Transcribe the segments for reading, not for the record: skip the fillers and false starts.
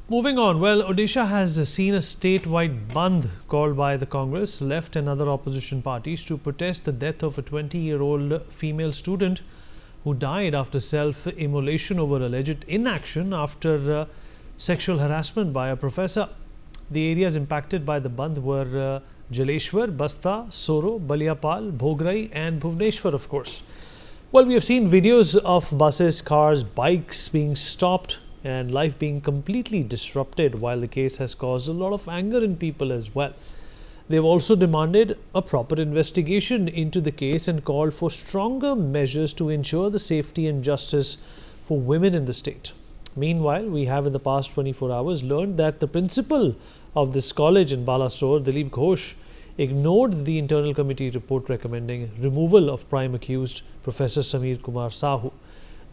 Moving on, well, Odisha has seen a statewide bandh called by the Congress, left and other opposition parties to protest the death of a 20-year-old female student who died after self-immolation over alleged inaction after sexual harassment by a professor. The areas impacted by the bandh were Jaleshwar, Basta, Soro, Baliapal, Bhograi and Bhubaneswar, of course. Well, we have seen videos of buses, cars, bikes being stopped and life being completely disrupted, while the case has caused a lot of anger in people as well. They've also demanded a proper investigation into the case and called for stronger measures to ensure the safety and justice for women in the state. Meanwhile, we have in the past 24 hours learned that the principal of this college in Balasore, Dilip Ghosh, ignored the internal committee report recommending removal of prime accused Professor Kumar Sahoo.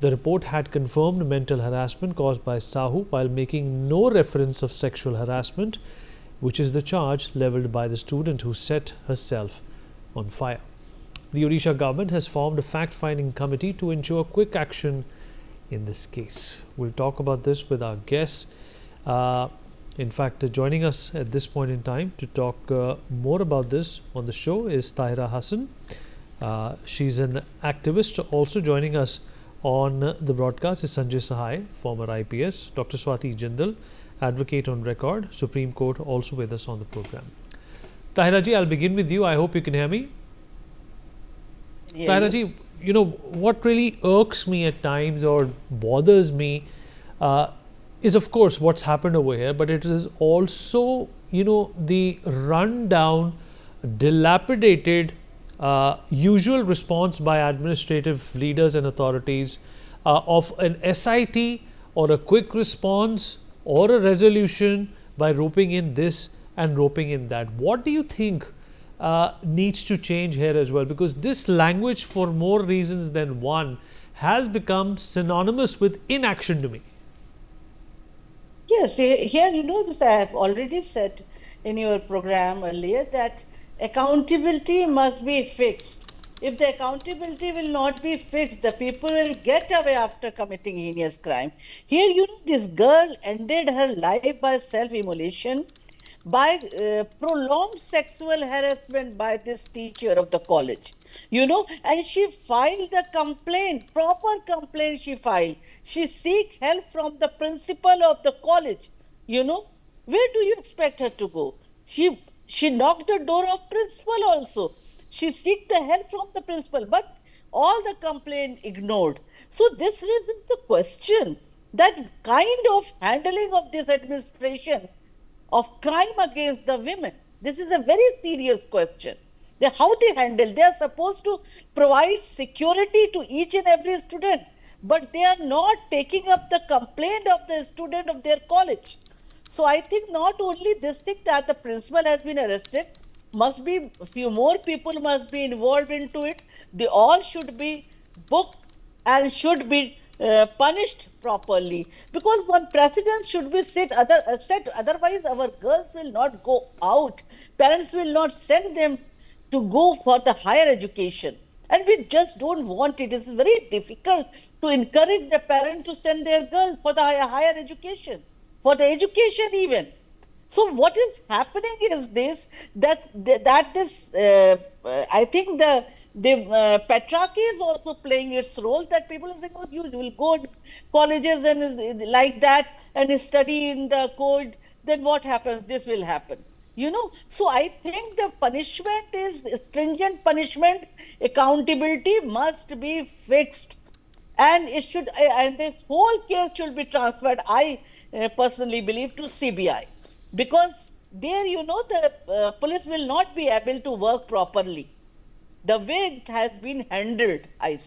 The report had confirmed mental harassment caused by Sahoo while making no reference of sexual harassment, which is the charge levelled by the student who set herself on fire. The Odisha government has formed a fact-finding committee to ensure quick action in this case. We'll talk about this with our guests. In fact, joining us at this point in time to talk more about this on the show is Tahira Hassan. She's an activist. Also joining us on the broadcast is Sanjay Sahai, former IPS, Dr. Swati Jindal, advocate on record, Supreme Court, also with us on the program. Tahira ji, I'll begin with you. I hope you can hear me. Yeah. Tahira ji, you know, what really irks me at times or bothers me is, of course, what's happened over here, but it is also, you know, the rundown, dilapidated, usual response by administrative leaders and authorities of an SIT or a quick response or a resolution by roping in this and roping in that. What do you think needs to change here as well? Because this language, for more reasons than one, has become synonymous with inaction to me. Yes, here, you know, this I have already said in your program earlier that accountability must be fixed. If the accountability will not be fixed, the people will get away after committing heinous crime. Here, you know, this girl ended her life by self-immolation, by prolonged sexual harassment by this teacher of the college, you know, and she filed the complaint, proper complaint she filed. She seek help from the principal of the college, you know. Where do you expect her to go? She knocked the door of principal also. She seek the help from the principal, but all the complaint ignored. So this raises the question that kind of handling of this administration of crime against the women. This is a very serious question. How they handle, they are supposed to provide security to each and every student, but they are not taking up the complaint of the student of their college. So I think not only this thing that the principal has been arrested, must be a few more people must be involved into it. They all should be booked and should be punished properly, because one precedent should be set, otherwise our girls will not go out, parents will not send them to go for the higher education, and we just don't want it. It's very difficult to encourage the parent to send their girl for the higher education, for the education even. So what is happening is this, that this I think the patriarchy is also playing its role, that people are saying, oh, you will go to colleges and like that and study in the code, then what happens? This will happen. You know, so I think the punishment is stringent punishment, accountability must be fixed, and it should, and this whole case should be transferred, I personally believe, to CBI, because there, you know, the police will not be able to work properly the way it has been handled. I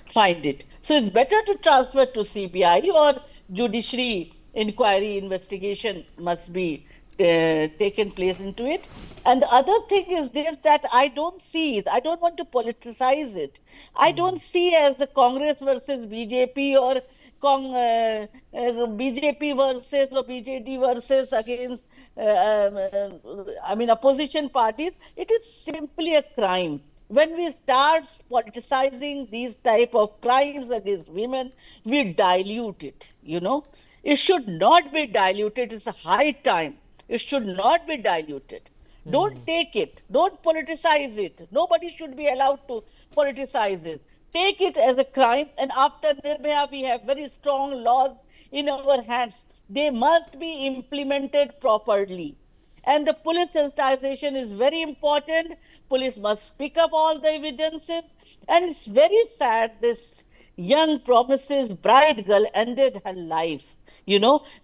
find it. So it's better to transfer to CBI, or judiciary inquiry investigation must be taken place into it. And the other thing is this, that I don't want to politicize it. I don't see as the Congress versus BJP or BJP versus or BJD versus against, opposition parties. It is simply a crime. When we start politicizing these type of crimes against women, we dilute it, you know. It should not be diluted. It's a high time. It should not be diluted. Don't take it. Don't politicize it. Nobody should be allowed to politicize it. Take it as a crime, and after Nirbhaya, we have very strong laws in our hands. They must be implemented properly. And the police sensitization is very important. Police must pick up all the evidences. And it's very sad this young promises bride girl ended her life,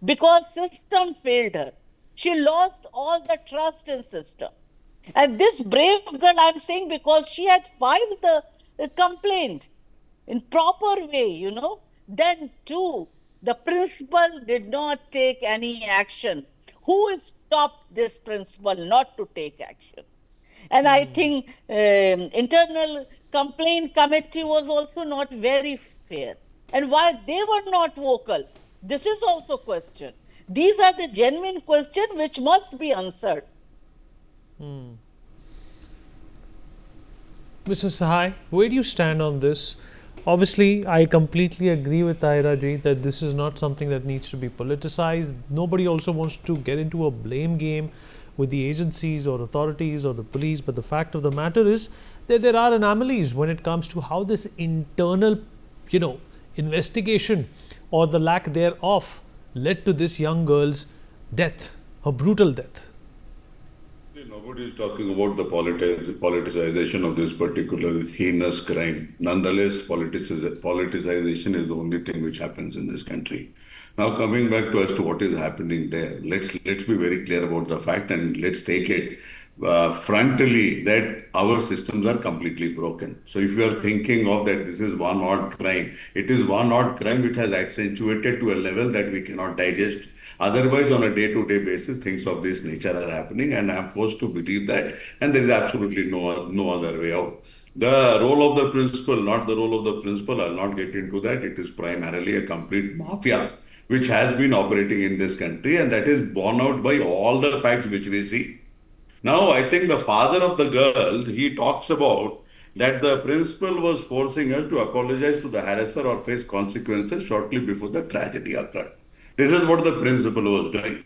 because system failed her. She lost all the trust in system. And this brave girl, I'm saying, because she had filed the complaint in proper way, then too, the principal did not take any action. Who stopped this principal not to take action? And I think internal complaint committee was also not very fair. And why they were not vocal, this is also question. These are the genuine questions which must be answered. Mr. Sahai, where do you stand on this? Obviously, I completely agree with Tahira ji that this is not something that needs to be politicized. Nobody also wants to get into a blame game with the agencies or authorities or the police. But the fact of the matter is that there are anomalies when it comes to how this internal, investigation or the lack thereof led to this young girl's death, her brutal death. Nobody is talking about the politicization of this particular heinous crime. Nonetheless, politicization is the only thing which happens in this country. Now, coming back to as to what is happening there, let's be very clear about the fact, and let's take it frontally that our systems are completely broken. So if you are thinking of that this is one odd crime, it is one odd crime which has accentuated to a level that we cannot digest. Otherwise, on a day-to-day basis, things of this nature are happening, and I'm forced to believe that, and there is absolutely no other way out. The role of the principal, not the role of the principal, I'll not get into that. It is primarily a complete mafia which has been operating in this country, and that is borne out by all the facts which we see. Now, I think the father of the girl, he talks about that the principal was forcing her to apologize to the harasser or face consequences shortly before the tragedy occurred. This is what the principal was doing.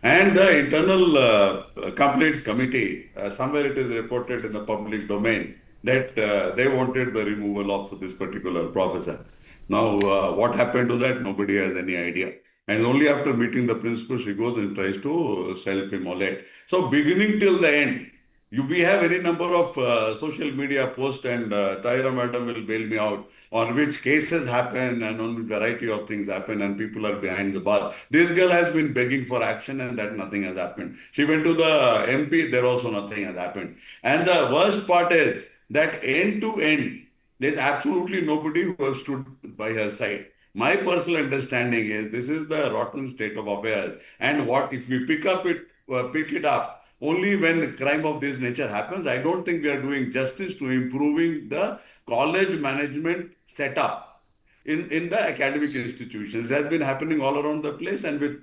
And the internal complaints committee, somewhere it is reported in the public domain that they wanted the removal of this particular professor. Now, what happened to that? Nobody has any idea. And only after meeting the principal, she goes and tries to self-immolate. So beginning till the end, we have any number of social media posts, and Tahira madam will bail me out, on which cases happen and on which variety of things happen, and people are behind the bar. This girl has been begging for action, and that nothing has happened. She went to the MP, there also nothing has happened. And the worst part is that end to end, there's absolutely nobody who has stood by her side. My personal understanding is this is the rotten state of affairs. And what if we pick it up only when crime of this nature happens? I don't think we are doing justice to improving the college management setup in the academic institutions. It has been happening all around the place, and with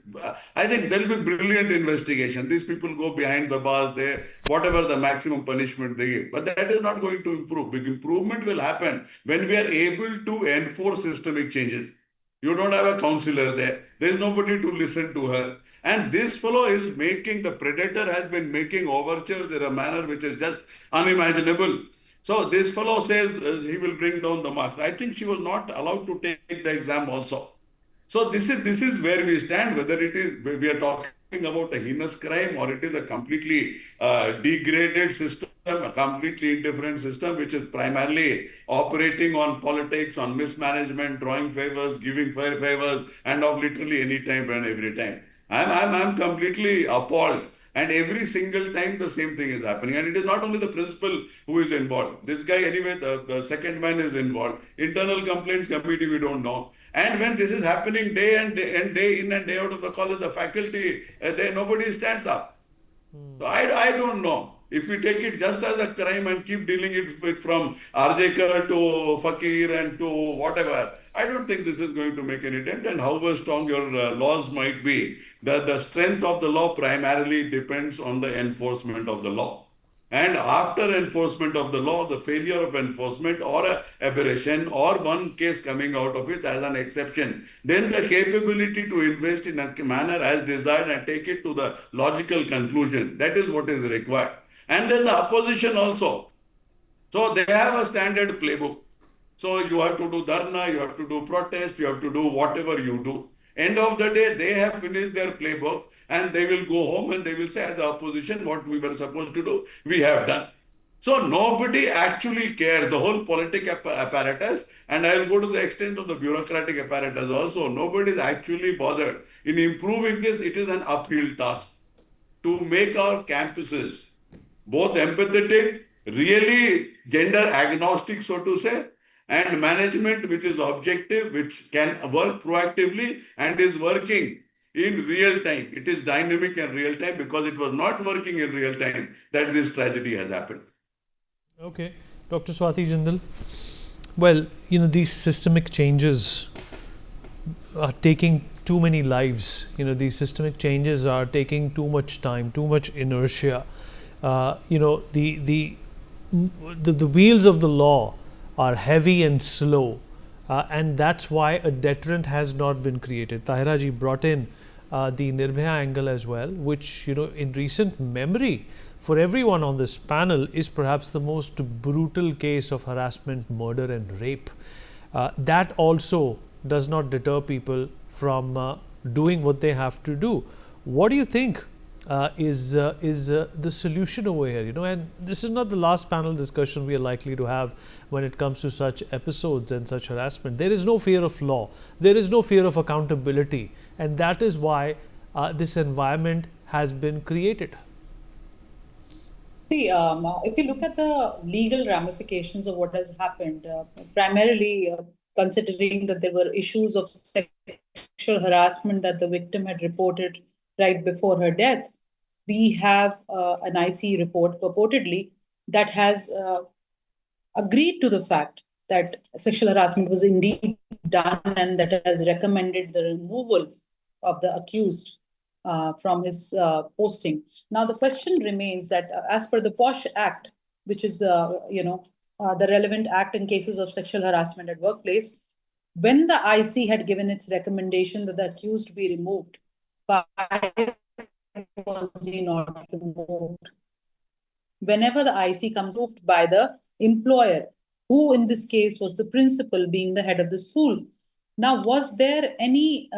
I think there will be brilliant investigation. These people go behind the bars, whatever the maximum punishment they give. But that is not going to improve. Big improvement will happen when we are able to enforce systemic changes. You don't have a counselor there. There is nobody to listen to her. And this fellow is the predator has been making overtures in a manner which is just unimaginable. So this fellow says he will bring down the marks. I think she was not allowed to take the exam also. So this is where we stand, whether we are talking about a heinous crime or it is a completely degraded system, a completely indifferent system, which is primarily operating on politics, on mismanagement, drawing favors, giving favors, and of literally any time and every time. I'm completely appalled. And every single time the same thing is happening. And it is not only the principal who is involved. This guy anyway, the second man is involved. Internal complaints committee, we don't know. And when this is happening day in and day out of the college, the faculty, nobody stands up. So I don't know. If we take it just as a crime and keep dealing it with from Arjekar to Fakir and to whatever, I don't think this is going to make any dent. And however strong your laws might be, the strength of the law primarily depends on the enforcement of the law. And after enforcement of the law, the failure of enforcement or a aberration or one case coming out of it as an exception, then the capability to invest in a manner as desired and take it to the logical conclusion, that is what is required. And then the opposition also. So they have a standard playbook. So you have to do dharna, you have to do protest, you have to do whatever you do. End of the day, they have finished their playbook and they will go home and they will say, as opposition, what we were supposed to do, we have done. So nobody actually cares. The whole political apparatus, and I will go to the extent of the bureaucratic apparatus also, nobody is actually bothered. In improving this, it is an uphill task to make our campuses both empathetic, really gender agnostic, so to say, and management which is objective, which can work proactively and is working in real time. It is dynamic and real time because it was not working in real time that this tragedy has happened. Okay, Dr. Swati Jindal. Well, these systemic changes are taking too many lives. These systemic changes are taking too much time, too much inertia. The wheels of the law are heavy and slow, and that's why a deterrent has not been created. Tahira ji brought in the Nirbhaya angle as well, which in recent memory for everyone on this panel is perhaps the most brutal case of harassment, murder and rape. That also does not deter people from doing what they have to do. What do you think is the solution over here? And this is not the last panel discussion we are likely to have when it comes to such episodes and such harassment. There is no fear of law. There is no fear of accountability. And that is why this environment has been created. See, if you look at the legal ramifications of what has happened, primarily considering that there were issues of sexual harassment that the victim had reported right before her death, we have an IC report purportedly that has agreed to the fact that sexual harassment was indeed done and that has recommended the removal of the accused from his posting. Now, the question remains that as per the POSH Act, which is the relevant act in cases of sexual harassment at workplace, when the IC had given its recommendation that the accused be removed, why was he not removed? Whenever the IC comes moved by the employer, who in this case was the principal being the head of the school. Now, was there any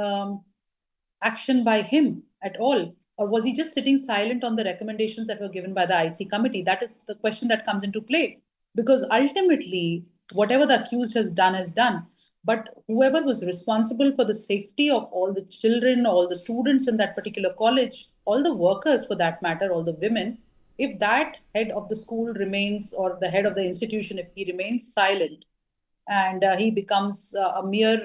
action by him at all? Or was he just sitting silent on the recommendations that were given by the IC committee? That is the question that comes into play. Because ultimately, whatever the accused has done. But whoever was responsible for the safety of all the children, all the students in that particular college, all the workers for that matter, all the women, if that head of the school remains, or the head of the institution, if he remains silent and he becomes a mere,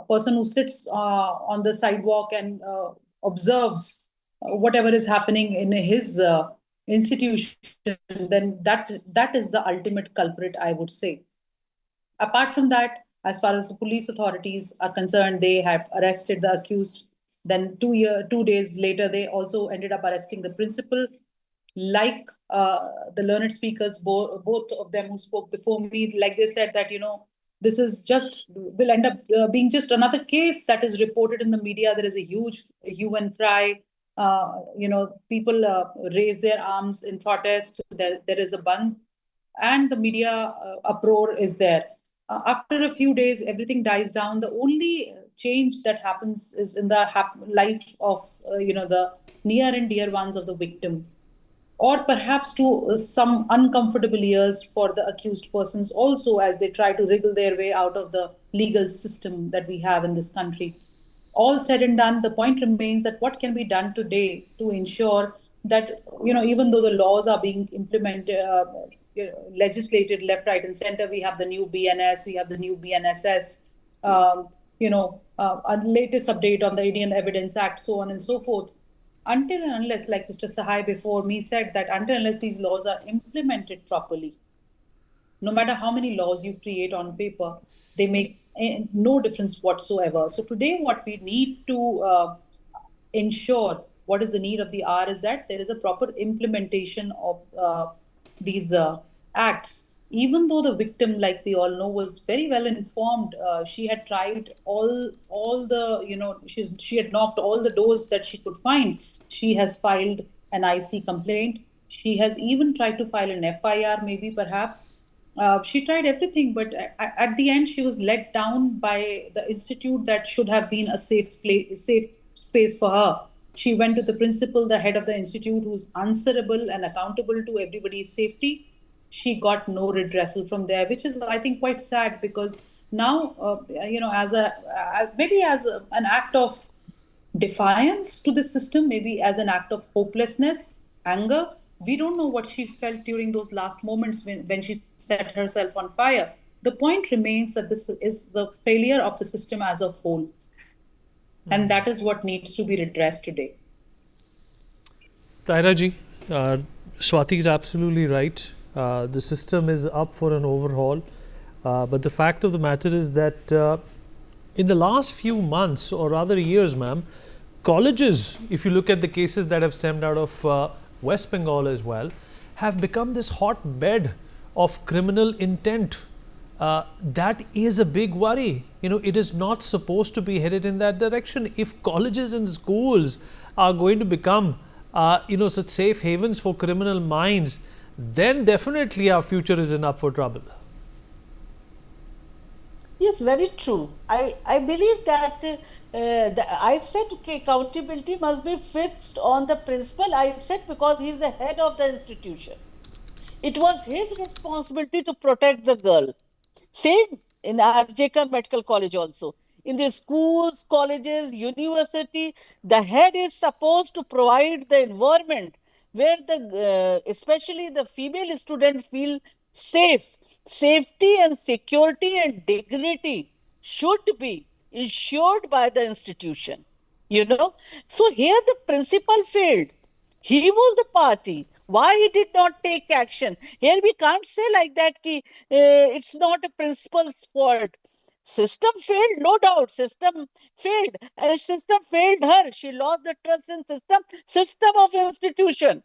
person who sits on the sidewalk and observes whatever is happening in his institution, then that is the ultimate culprit, I would say. Apart from that, as far as the police authorities are concerned, they have arrested the accused. Then 2 days later, they also ended up arresting the principal. Like the learned speakers, both of them who spoke before me, like they said that, this is will end up being just another case that is reported in the media. There is a huge hue and cry. People raise their arms in protest. There is a bandh, and the media uproar is there. After a few days, everything dies down. The only change that happens is in the life of the near and dear ones of the victim, or perhaps to some uncomfortable years for the accused persons also, as they try to wriggle their way out of the legal system that we have in this country. All said and done, the point remains that what can be done today to ensure that, even though the laws are being implemented, legislated left, right, and center, we have the new BNS, we have the new BNSS, a latest update on the Indian Evidence Act, so on and so forth. Until and unless, like Mr. Sahai before me said, that until and unless these laws are implemented properly, no matter how many laws you create on paper, they make no difference whatsoever. So today, what we need to ensure what is the need of the hour is that there is a proper implementation of these acts. Even though the victim, like we all know, was very well informed, she had tried all the, she had knocked all the doors that she could find. She has filed an IC complaint. She has even tried to file an FIR, maybe perhaps. She tried everything, but at the end, she was let down by the institute that should have been a safe space for her. She went to the principal, the head of the institute, who's answerable and accountable to everybody's safety. She got no redressal from there, which is, I think, quite sad, because now, as an act of defiance to the system, maybe as an act of hopelessness, anger. We don't know what she felt during those last moments when she set herself on fire. The point remains that this is the failure of the system as a whole. And that is what needs to be redressed today. Taira ji, Swati is absolutely right. The system is up for an overhaul. But the fact of the matter is that in the last few months, or rather years, ma'am, colleges, if you look at the cases that have stemmed out of West Bengal as well, have become this hotbed of criminal intent. That is a big worry. It is not supposed to be headed in that direction. If colleges and schools are going to become, such safe havens for criminal minds, then definitely our future is in up for trouble. Yes, very true. I believe that I said accountability must be fixed on the principal. I said because he is the head of the institution. It was his responsibility to protect the girl. Same in RJK Medical College also. In the schools, colleges, university, the head is supposed to provide the environment where especially the female student feel safe. Safety and security and dignity should be ensured by the institution. So here the principal failed. He was the party. Why he did not take action? Here we can't say like that it's not a principal's fault. System failed, no doubt. System failed. And system failed her. She lost the trust in system of institution.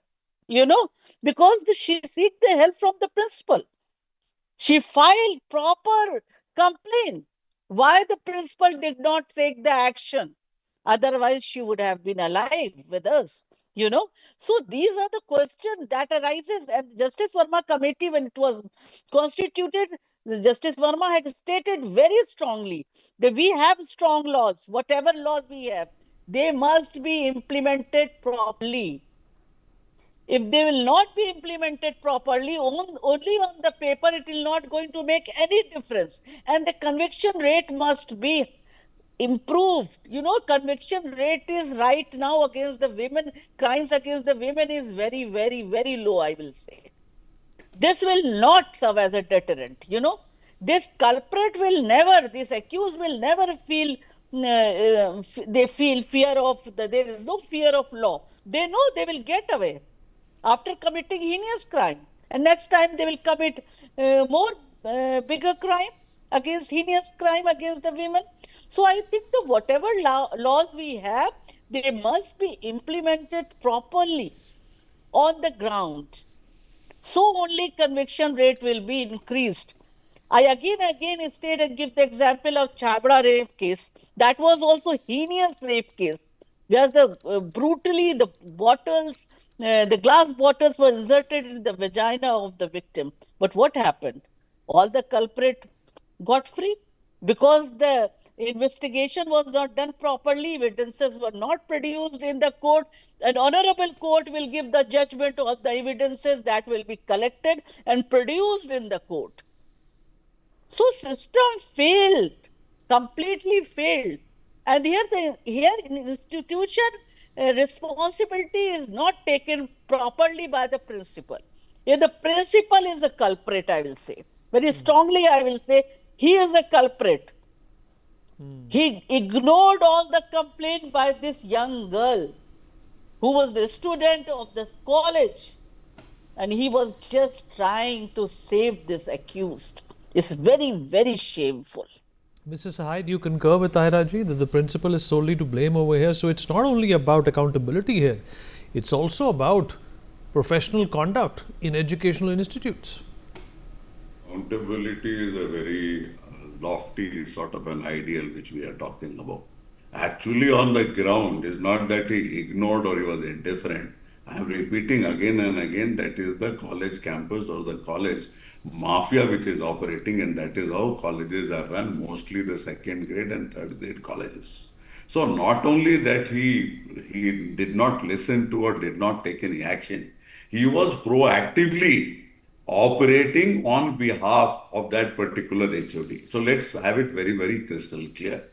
Because she seek the help from the principal. She filed proper complaint. Why the principal did not take the action? Otherwise, she would have been alive with us. So these are the questions that arises. And Justice Verma committee, when it was constituted, Justice Verma had stated very strongly that we have strong laws. Whatever laws we have, they must be implemented properly. If they will not be implemented properly, only on the paper, it will not going to make any difference. And the conviction rate must be improved. Conviction rate is right now against the women, crimes against the women is very, very, very low, I will say. This will not serve as a deterrent. This culprit will never, this accused will never feel, they feel fear of, there is no fear of law. They know they will get away after committing heinous crime. And next time they will commit more bigger crime heinous crime against the women. So I think that whatever laws we have, they must be implemented properly on the ground. So only conviction rate will be increased. I again state and give the example of Chabra rape case. That was also heinous rape case. Whereas brutally the bottles, the glass bottles were inserted in the vagina of the victim. But what happened? All the culprit got free because the investigation was not done properly, evidences were not produced in the court. An honorable court will give the judgment of the evidences that will be collected and produced in the court. So system failed, completely failed. And here in institution, responsibility is not taken properly by the principal. Here the principal is a culprit, I will say. Very strongly, I will say, he is a culprit. He ignored all the complaint by this young girl who was the student of the college. And he was just trying to save this accused. It's very, very shameful. Mrs. Sahai, do you concur with Tahiraji that the principal is solely to blame over here? So it's not only about accountability here, it's also about professional conduct in educational institutes. Accountability is a very lofty sort of an ideal which we are talking about. Actually, on the ground, is not that he ignored or he was indifferent. I am repeating again and again that is the college campus or the college mafia which is operating, and that is how colleges are run, mostly the second grade and third grade colleges. So not only that he did not listen to or did not take any action, he was proactively operating on behalf of that particular HOD. So let's have it very, very crystal clear.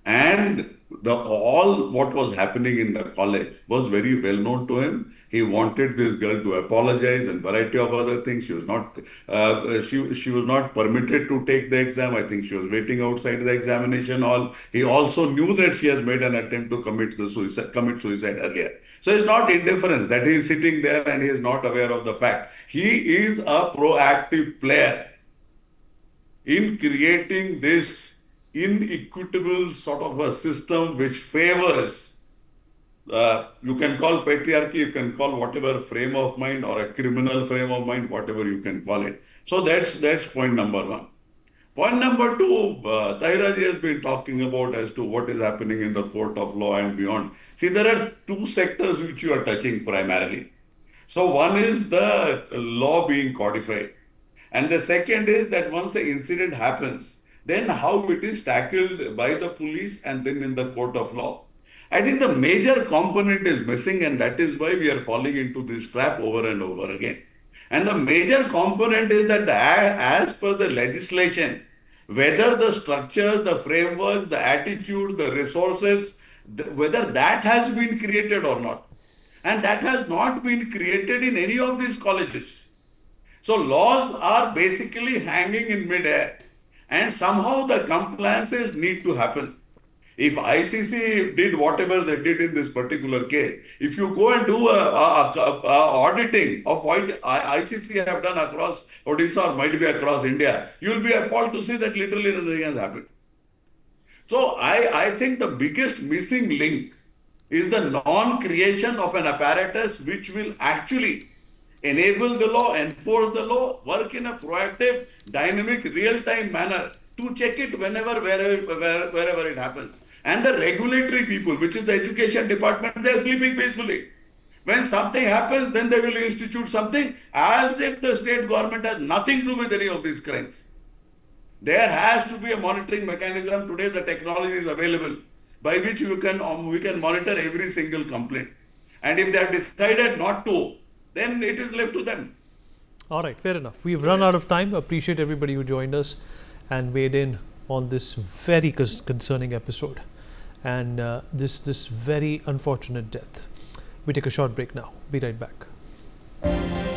And all what was happening in the college was very well known to him. He wanted this girl to apologize and variety of other things. She was not she was not permitted to take the exam. I think she was waiting outside the examination hall. He also knew that she has made an attempt to commit suicide earlier. So it's not indifference that he is sitting there and he is not aware of the fact. He is a proactive player in creating this inequitable sort of a system which favors, you can call patriarchy, you can call whatever frame of mind or a criminal frame of mind, whatever you can call it. So that's point number one. Point number two, Tahiraji has been talking about as to what is happening in the court of law and beyond. See, there are two sectors which you are touching primarily. So one is the law being codified. And the second is that once the incident happens, then how it is tackled by the police and then in the court of law. I think the major component is missing, and that is why we are falling into this trap over and over again. And the major component is that as per the legislation, whether the structures, the frameworks, the attitude, the resources, whether that has been created or not. And that has not been created in any of these colleges. So laws are basically hanging in midair, and somehow the compliances need to happen. If ICC did whatever they did in this particular case, if you go and do a auditing of what ICC have done across Odisha or might be across India, you will be appalled to see that literally nothing has happened. So I think the biggest missing link is the non-creation of an apparatus which will actually enable the law, enforce the law, work in a proactive, dynamic, real-time manner to check it wherever it happens. And the regulatory people, which is the education department, they are sleeping peacefully. When something happens, then they will institute something as if the state government has nothing to do with any of these crimes. There has to be a monitoring mechanism. Today, the technology is available by which we can monitor every single complaint. And if they have decided not to, then it is left to them. All right, fair enough. We've run out of time. Appreciate everybody who joined us and weighed in on this very concerning episode and this very unfortunate death. We take a short break now. Be right back.